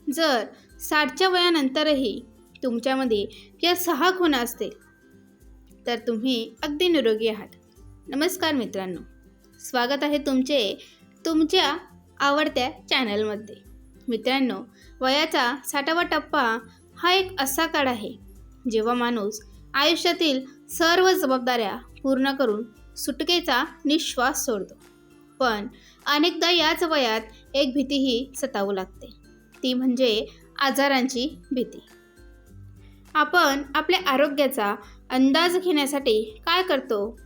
जर 60च्या वयानंतरही तुमच्यामध्ये या 6 खुणा असतील तर तुम्ही अगदी निरोगी आहात. नमस्कार मित्रांनो, स्वागत आहे तुमच्या आवडत्या चॅनलमध्ये. मित्रांनो, वयाचा 60वा टप्पा हा एक असा काळ आहे जेव्हा माणूस आयुष्यातील सर्व जबाबदाऱ्या पूर्ण करून सुटकेचा निश्वास सोडतो. पण अनेकदा याच वयात एक भीतीही सतावू लागते, ती म्हणजे आजारांची भीती. आपण आपल्या आरोग्याचा अंदाज घेण्यासाठी काय करतो?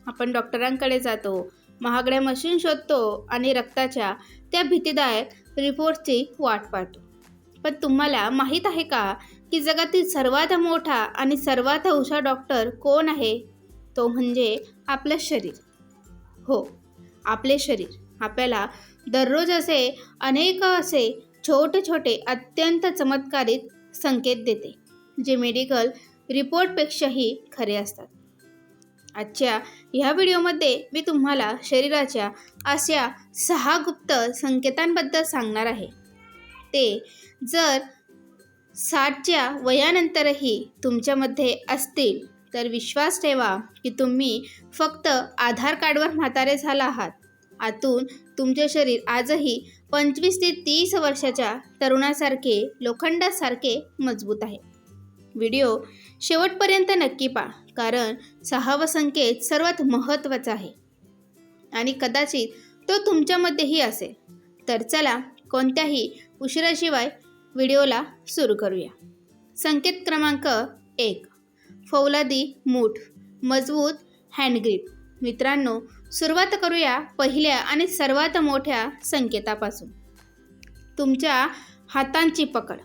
आपण डॉक्टरांकडे जातो, महागड्या मशीन शोधतो आणि रक्ताच्या त्या भीतीदायक रिपोर्टची वाट पाहतो. पण तुम्हाला माहीत आहे का की जगातील सर्वात मोठा आणि सर्वात हुशार डॉक्टर कोण आहे? तो म्हणजे आपलं शरीर. हो, आपले शरीर आपल्याला दररोज अनेक छोटे छोटे अत्यंत चमत्कारिक संकेत देते, जे मेडिकल रिपोर्टपेक्षाही खरे असतात. आजच्या ह्या व्हिडिओमध्ये मी तुम्हाला शरीराच्या अशा 6 गुप्त संकेतांबद्दल सांगणार आहे. ते जर 60च्या वयानंतरही तुमच्यामध्ये असतील तर विश्वास ठेवा की तुम्ही फक्त आधार कार्डवर म्हातारे झाला आहात. आतून तुमचे शरीर आजही 25 ते 30 वर्षाच्या तरुणासारखे, लोखंडासारखे मजबूत आहे. व्हिडिओ शेवटपर्यंत नक्की पहा, कारण 6वा संकेत सर्वात महत्त्वाचा आहे आणि कदाचित तो तुमच्यामध्येही असेल. तर चला, कोणत्याही उशिराशिवाय व्हिडिओला सुरू करूया. संकेत क्रमांक 1, फौलादी मूठ, मजबूत हँडग्रीप. मित्रांनो, सुरुवात करूया पहिल्या आणि सर्वात मोठ्या संकेतापासून. तुमच्या हातांची पकड.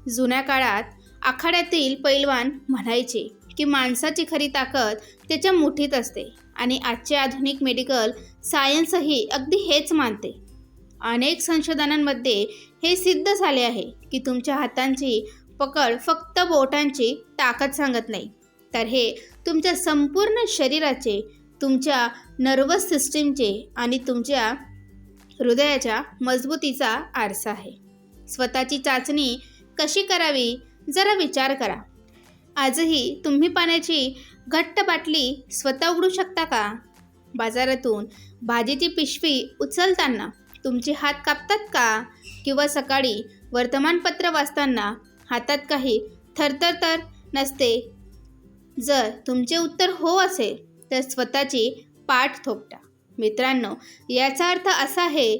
जुन्या काळात आखाड्यातील पैलवान म्हणायचे की माणसाची खरी ताकद त्याच्या मुठीत असते आणि आजचे आधुनिक मेडिकल सायन्सही अगदी हेच मानते. अनेक संशोधनांमध्ये हे सिद्ध झाले आहे की तुमच्या हातांची पकड फक्त बोटांची ताकद सांगत नाही, तर हे तुमच्या संपूर्ण शरीराचे, तुमच्या नर्वस सिस्टीमचे आणि तुमच्या हृदयाच्या मजबूतीचा आरसा आहे. स्वतःची चाचणी कशी करावी जरा विचार करा. आजही तुम्ही पाण्याची घट्ट बाटली स्वतः उघडू शकता का? बाजारातून भाजीची पिशवी उचलताना तुमचे हात कापतात का? किंवा सकाळी वर्तमानपत्र वाचताना हातात काही थरथर तर नसते? जर तुमचे उत्तर हो असेल तर स्वतःची पाठ थोपटा. मित्रांनो, याचा अर्थ असा आहे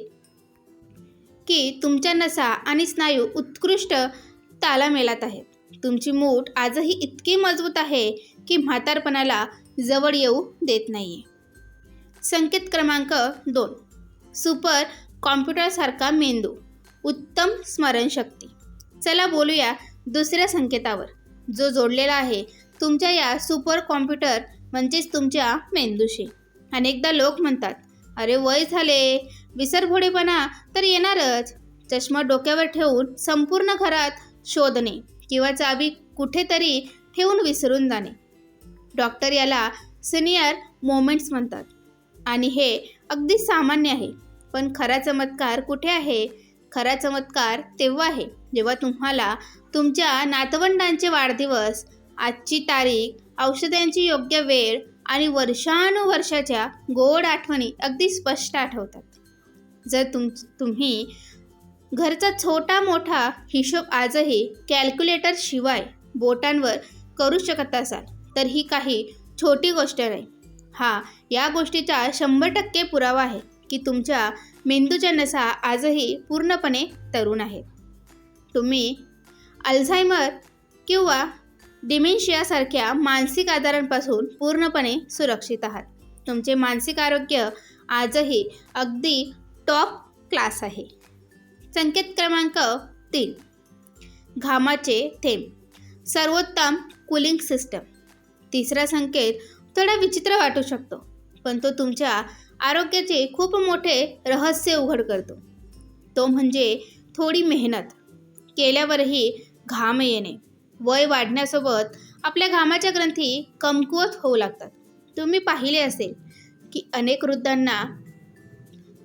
की तुमच्या नसा आणि स्नायू उत्कृष्ट ताळमेळात आहेत. तुमची मूठ आजही इतकी मजबूत आहे की म्हातारपणाला जवळ येऊ देत नाही. संकेत क्रमांक 2, सुपर कॉम्प्युटरसारखा मेंदू, उत्तम स्मरणशक्ती. चला बोलूया दुसऱ्या संकेतावर, जो जोडलेला आहे तुमच्या या सुपर कॉम्प्युटर म्हणजेच तुमच्या मेंदूशी. अनेकदा लोक म्हणतात, अरे वय झाले, विसरभोळेपणा तर येणारच. चष्मा डोक्यावर ठेवून संपूर्ण घरात शोधणे किंवा चावी कुठेतरी ठेवून विसरून जाणे. डॉक्टर याला सिनियर मोमेंट्स म्हणतात आणि हे अगदी सामान्य आहे. पण खरा चमत्कार कुठे आहे? खरा चमत्कार तेव्हा आहे जेव्हा तुम्हाला तुमच्या नातवंडांचे वाढदिवस, आजची तारीख, औषधांची योग्य वेळ आणि वर्षानुवर्षाच्या गोड आठवणी अगदी स्पष्ट आठवतात. जर तुम्ही घरचा छोटा मोठा हिशोब आजही कॅल्क्युलेटर शिवाय बोटांवर करू शकत असाल तर ही काही छोटी गोष्ट नाही. या गोष्टीचा 100% पुरावा आहे की तुमच्या मेंदूच्या नसा आजही पूर्णपणे तरुण आहेत. तुम्ही अल्झायमर किंवा डिमेन्शियासारख्या मानसिक आजारांपासून पूर्णपणे सुरक्षित आहात. तुमचे मानसिक आरोग्य आजही अगदी टॉप क्लास आहे. संकेत क्रमांक 3, घामाचे थेंब, सर्वोत्तम कूलिंग सिस्टम. तिसरा संकेत थोडा विचित्र वाटू शकतो, पण तो तुमच्या आरोग्याचे खूप मोठे रहस्य उघड करतो. तो म्हणजे थोडी मेहनत केल्यावरही घाम येणे. वय वाढण्यासोबत आपल्या घामाच्या ग्रंथी कमकुवत होऊ लागतात. तुम्ही पाहिले असेल की अनेक वृद्धांना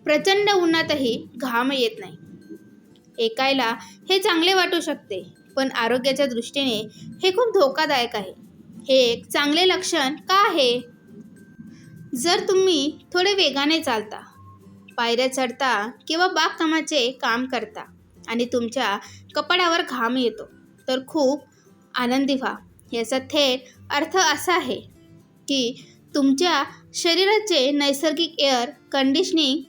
प्रचंड उन्हातही घाम येत नाही. ऐकायला हे चांगले वाटू शकते, पण आरोग्याच्या दृष्टीने हे खूप धोकादायक आहे. हे एक चांगले लक्षण का आहे? जर तुम्ही थोडे वेगाने चालता, पायऱ्या चढता किंवा बागकामाचे काम करता आणि तुमच्या कपाळावर घाम येतो, तर खूप आनंदी व्हा. याचा थेट अर्थ असा आहे की तुमच्या शरीराचे नैसर्गिक एअर कंडिशनिंग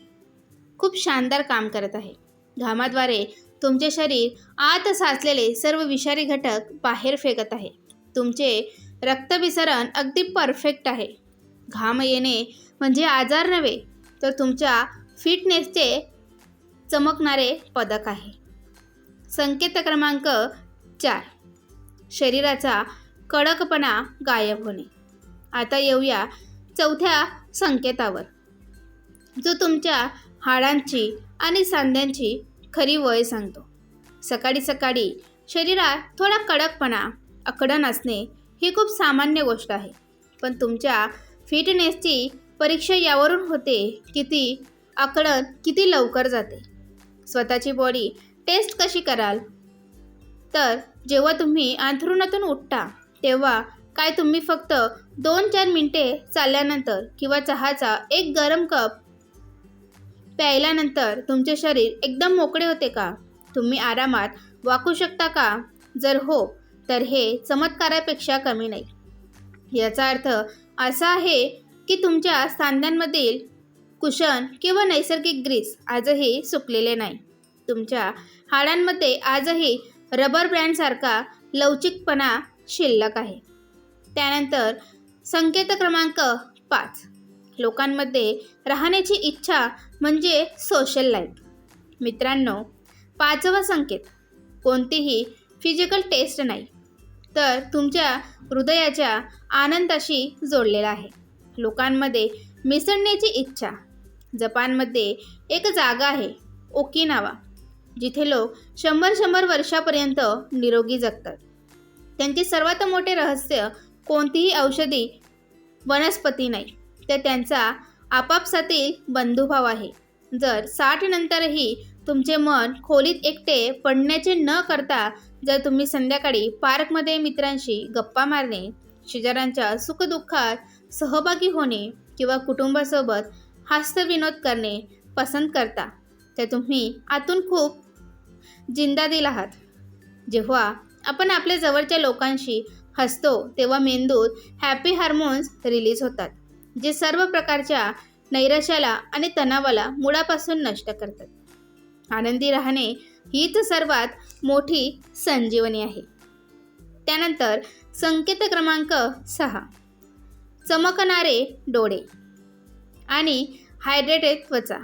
खूप शानदार काम करत आहे. घामाद्वारे तुमचे शरीर आत साचलेले सर्व विषारी घटक बाहेर फेकत आहे. तुमचे रक्तभिसरण अगदी परफेक्ट आहे. घाम येणे म्हणजे आजार नव्हे, तर तुमच्या फिटनेसचे चमकणारे पदक आहे. संकेत क्रमांक 4, शरीराचा कडकपणा गायब होणे. आता येऊया चौथ्या संकेतावर, जो तुमच्या हाडांची आणि सांध्यांची खरी वय सांगतो. सकाळी सकाळी शरीरात थोडा कडकपणा, अकडण असणे ही खूप सामान्य गोष्ट आहे, पण तुमच्या फिटनेसची परीक्षा यावरून होते की ती आकडण किती लवकर जाते. स्वतःची बॉडी टेस्ट कशी कराल? तर जेव्हा तुम्ही अंथरुणातून उठता तेव्हा काय तुम्ही फक्त 2-4 मिनिटे चालल्यानंतर किंवा चहाचा एक गरम कप प्यायल्यानंतर तुमचे शरीर एकदम मोकळे होते का? तुम्ही आरामात वाकू शकता का? जर हो, तर हे चमत्कारापेक्षा कमी नाही. याचा अर्थ असा आहे की तुमच्या सांध्यांमधील कुशन किंवा नैसर्गिक ग्रीस आजही सुकलेले नाही. तुमच्या हाडांमध्ये आजही रबर बँडसारखा लवचिकपणा शिल्लक आहे. त्यानंतर संकेत क्रमांक 5, लोकांमध्ये राहण्याची इच्छा म्हणजे सोशल लाईफ. मित्रांनो, 5वा संकेत कोणतीही फिजिकल टेस्ट नाही, तर तुमच्या हृदयाच्या आनंदाशी जोडलेला आहे. लोकांमध्ये मिसळण्याची इच्छा. जपानमध्ये एक जागा आहे, ओकिनावा, जिथे लोक 100 वर्षापर्यंत निरोगी जगतात. त्यांचे सर्वात मोठे रहस्य कोणतीही औषधी वनस्पती नाही, तर त्यांचा आपापसातील बंधुभाव आहे. जर 60 नंतरही तुमचे मन खोलीत एकटे पडण्याचे न करता जर तुम्ही संध्याकाळी पार्कमध्ये मित्रांशी गप्पा मारणे, शेजाऱ्यांच्या सुखदुःखात सहभागी होणे किंवा कुटुंबासोबत हास्यविनोद करणे पसंत करता, तर तुम्ही आतून खूप जिंदादिल आहात. जेव्हा आपण आपल्या जवळच्या लोकांशी हसतो तेव्हा मेंदूत हॅपी हार्मोन्स रिलीज होतात, जे सर्व प्रकारच्या नैराश्याला आणि तणावाला मुळापासून नष्ट करतात. आनंदी राहणे हीच सर्वात मोठी संजीवनी आहे. त्यानंतर संकेत क्रमांक 6, चमकणारे डोळे आणि हायड्रेटेड त्वचा.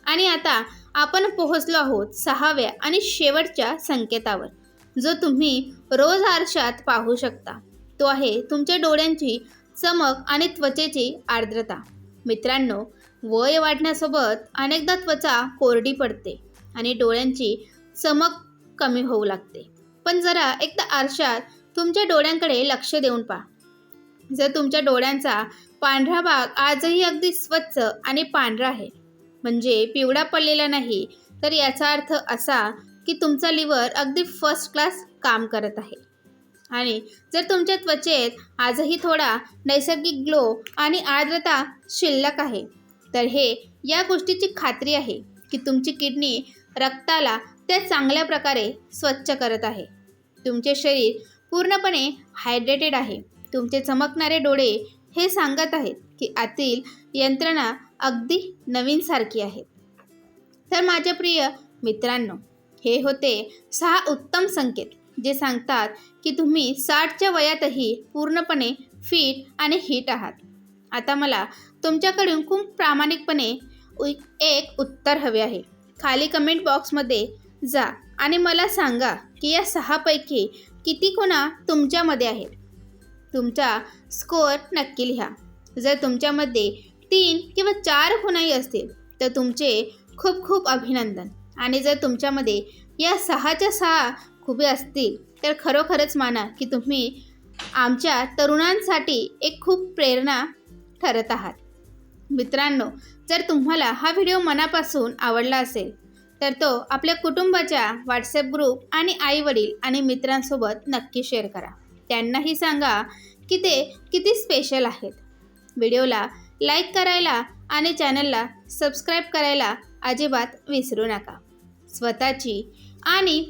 आणि आता आपण पोहोचलो आहोत 6व्या आणि शेवटच्या संकेतावर, जो तुम्ही रोज आरशात पाहू शकता. तो आहे तुमच्या डोळ्यांची चमक आणि त्वचेची आर्द्रता. मित्रांनो, वय वाढण्यासोबत अनेकदा त्वचा कोरडी पडते आणि डोळ्यांची चमक कमी होऊ लागते. पण जरा एकदा आरशात तुमच्या डोळ्यांकडे लक्ष देऊन पहा. जर तुमच्या डोळ्यांचा पांढरा भाग आजही अगदी स्वच्छ आणि पांढरा आहे, म्हणजे पिवळा पडलेला नाही, तर याचा अर्थ असा की तुमचा लिव्हर अगदी फर्स्ट क्लास काम करत आहे. आणि जर तुमच्या त्वचेत आजही थोडा नैसर्गिक ग्लो आणि आर्द्रता शिल्लक आहे, तर हे या गोष्टीची खात्री आहे की तुमची किडनी रक्ताला त्या चांगल्या प्रकारे स्वच्छ करत आहे. तुमचे शरीर पूर्णपणे हायड्रेटेड आहे. तुमचे चमकणारे डोळे हे सांगत आहेत की आतील यंत्रणा अगदी नवीनसारखी आहे. तर माझ्या प्रिय मित्रांनो, हे होते 6 उत्तम संकेत जे सांगतात की तुम्ही 60च्या वयातही पूर्णपणे फिट आणि हिट आहात. आता मला तुमच्याकडून खूप प्रामाणिकपणे एक उत्तर हवे आहे. खाली कमेंट बॉक्समध्ये जा आणि मला सांगा की या 6 पैकी किती खुणा तुमच्यामध्ये आहेत. तुमचा स्कोअर नक्की लिहा. जर तुमच्यामध्ये 3 किंवा 4 खुणाही असतील तर तुमचे खूप खूप अभिनंदन. आणि जर तुमच्यामध्ये या 6च्या 6 खुबे असतील तर खरोखरच माना की तुम्ही आमच्या तरुणांसाठी एक खूप प्रेरणा ठरत आहात. मित्रांनो, जर तुम्हाला हा व्हिडिओ मनापासून आवडला असेल तर तो आपल्या कुटुंबाच्या व्हॉट्सॲप ग्रुप आणि आईवडील आणि मित्रांसोबत नक्की शेअर करा. त्यांनाही सांगा की ते किती स्पेशल आहेत. व्हिडिओला लाईक करायला आणि चॅनलला सबस्क्राईब करायला अजिबात विसरू नका. स्वतःची आणि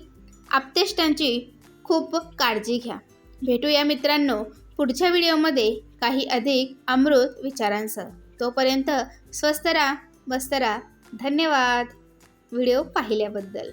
आप्तेष्टांची खूप काळजी घ्या. भेटूया मित्रांनो पुढच्या व्हिडिओमध्ये काही अधिक अमृत विचारांसह. तोपर्यंत स्वस्त राहा, मस्त राहा. धन्यवाद व्हिडिओ पाहिल्याबद्दल.